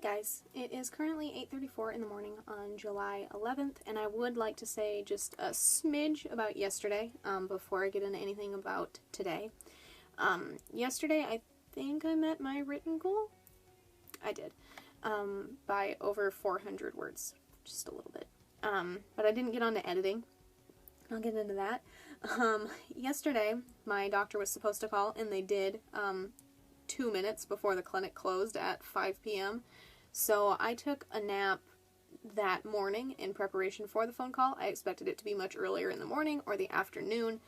guys, it is currently 8:34 in the morning on July 11th, and I would like to say just a smidge about yesterday before I get into anything about today. Yesterday I think I met my written goal. I did, by over 400 words, just a little bit. But I didn't get on to editing. I'll get into that. Yesterday my doctor was supposed to call, and they did 2 minutes before the clinic closed at 5 p.m. So I took a nap that morning in preparation for the phone call. I expected it to be much earlier in the morning or the afternoon.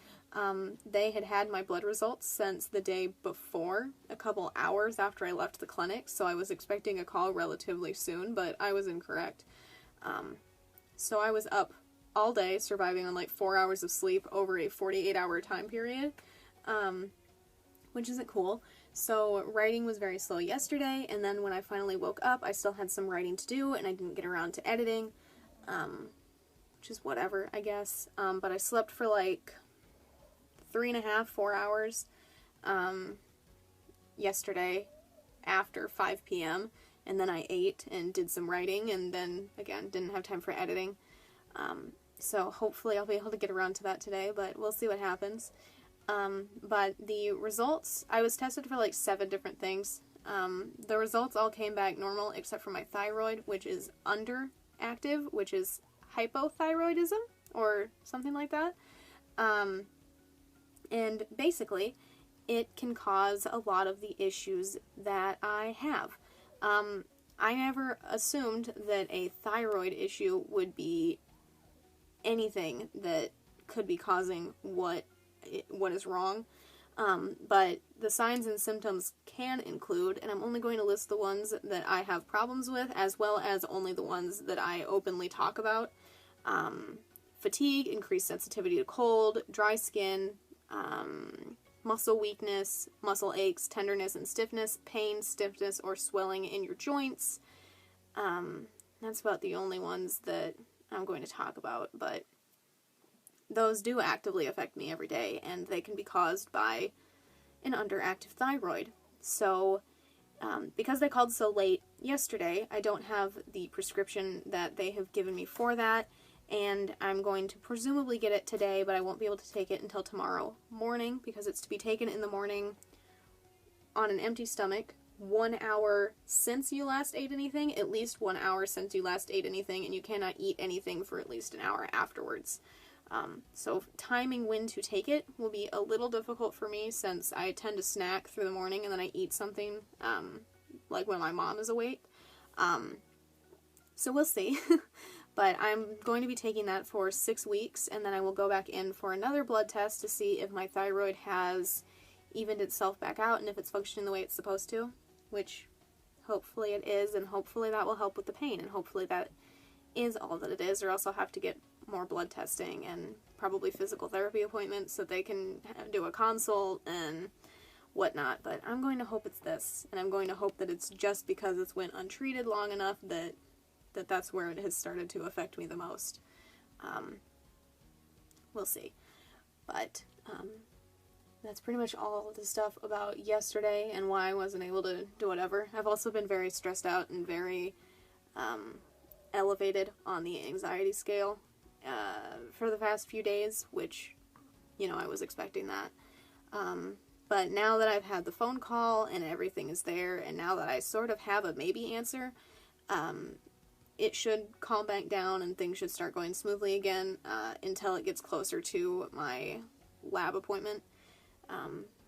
They had had my blood results since the day before, a couple hours after I left the clinic, so I was expecting a call relatively soon, but I was incorrect. So I was up all day, surviving on like 4 hours of sleep over a 48-hour time period, which isn't cool. So writing was very slow yesterday, and then when I finally woke up, I still had some writing to do, and I didn't get around to editing, which is whatever, I guess. But I slept for like 3.5, 4 hours yesterday after 5 p.m., and then I ate and did some writing, and then, again, didn't have time for editing. So hopefully I'll be able to get around to that today, but we'll see what happens. But the results, I was tested for like 7 different things. The results all came back normal except for my thyroid, which is underactive, which is hypothyroidism or something like that. And basically it can cause a lot of the issues that I have. I never assumed that a thyroid issue would be anything that could be causing what is wrong, but the signs and symptoms can include, and I'm only going to list the ones that I have problems with, as well as only the ones that I openly talk about. Fatigue, increased sensitivity to cold, dry skin, muscle weakness, muscle aches, tenderness and stiffness, pain, stiffness, or swelling in your joints. That's about the only ones that I'm going to talk about, but those do actively affect me every day, and they can be caused by an underactive thyroid. So, because they called so late yesterday, I don't have the prescription that they have given me for that, and I'm going to presumably get it today, but I won't be able to take it until tomorrow morning, because it's to be taken in the morning on an empty stomach, 1 hour since you last ate anything, at least 1 hour since you last ate anything, and you cannot eat anything for at least an hour afterwards. So timing when to take it will be a little difficult for me, since I tend to snack through the morning and then I eat something, like when my mom is awake. So we'll see. But I'm going to be taking that for 6 weeks, and then I will go back in for another blood test to see if my thyroid has evened itself back out and if it's functioning the way it's supposed to, which hopefully it is, and hopefully that will help with the pain, and hopefully that is all that it is, or else I'll have to get more blood testing and probably physical therapy appointments so they can do a consult and whatnot. But I'm going to hope it's this, and I'm going to hope that it's just because it's went untreated long enough that that's where it has started to affect me the most. We'll see. But that's pretty much all the stuff about yesterday and why I wasn't able to do whatever. I've also been very stressed out and very elevated on the anxiety scale for the past few days, which, you know, I was expecting that. But now that I've had the phone call and everything is there, and now that I sort of have a maybe answer, it should calm back down and things should start going smoothly again until it gets closer to my lab appointment.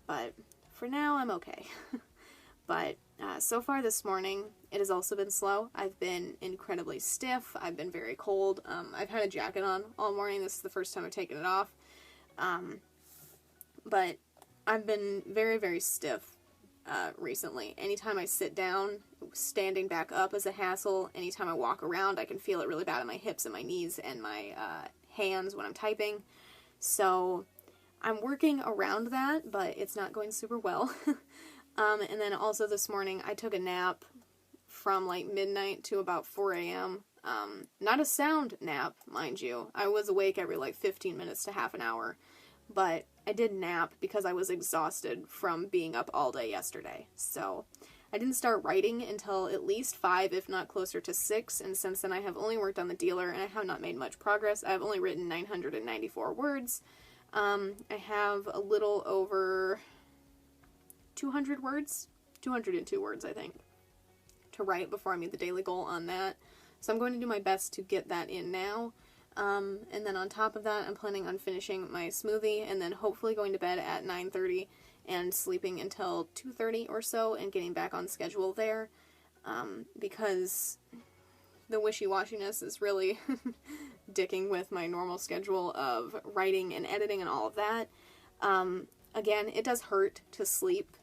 But for now, I'm okay. But so far this morning, it has also been slow. I've been incredibly stiff. I've been very cold. I've had a jacket on all morning. This is the first time I've taken it off. But I've been very, very stiff recently. Anytime I sit down, standing back up is a hassle. Anytime I walk around, I can feel it really bad in my hips and my knees and my hands when I'm typing. So I'm working around that, but it's not going super well. And then also this morning, I took a nap from like midnight to about 4 a.m. Not a sound nap, mind you. I was awake every like 15 minutes to half an hour. But I did nap because I was exhausted from being up all day yesterday. So I didn't start writing until at least 5, if not closer to 6, and since then I have only worked on the dealer and I have not made much progress. I've only written 994 words. I have a little over 200 words, 202 words I think, to write before I meet the daily goal on that. So I'm going to do my best to get that in now. And then on top of that, I'm planning on finishing my smoothie and then hopefully going to bed at 9:30 and sleeping until 2:30 or so and getting back on schedule there, because the wishy-washiness is really dicking with my normal schedule of writing and editing and all of that. Again, it does hurt to sleep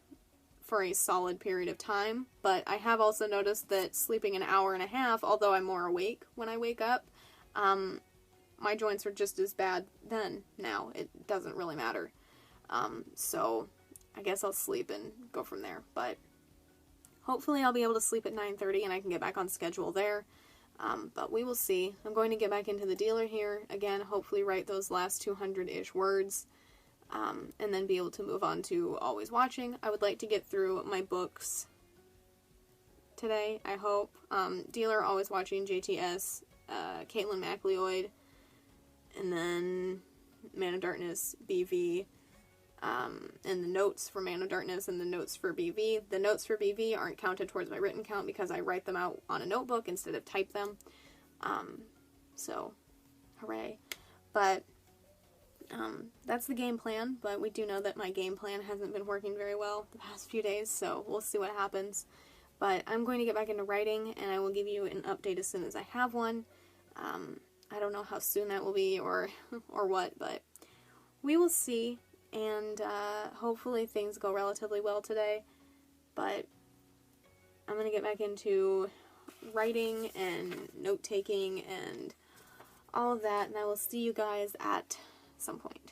for a solid period of time, but I have also noticed that sleeping an hour and a half, although I'm more awake when I wake up, my joints are just as bad then. Now it doesn't really matter. So I guess I'll sleep and go from there, but hopefully I'll be able to sleep at 9:30 and I can get back on schedule there. But we will see. I'm going to get back into the dealer here again, hopefully write those last 200-ish words, and then be able to move on to Always Watching. I would like to get through my books today, I hope. Dealer, Always Watching, JTS, Caitlin MacLeod, and then Man of Darkness, BV, and the notes for Man of Darkness and the notes for BV. The notes for BV aren't counted towards my written count because I write them out on a notebook instead of type them. So, hooray. But, that's the game plan, but we do know that my game plan hasn't been working very well the past few days, so we'll see what happens. But I'm going to get back into writing, and I will give you an update as soon as I have one. I don't know how soon that will be or what, but we will see, and hopefully things go relatively well today. But I'm going to get back into writing and note-taking and all of that, and I will see you guys at some point.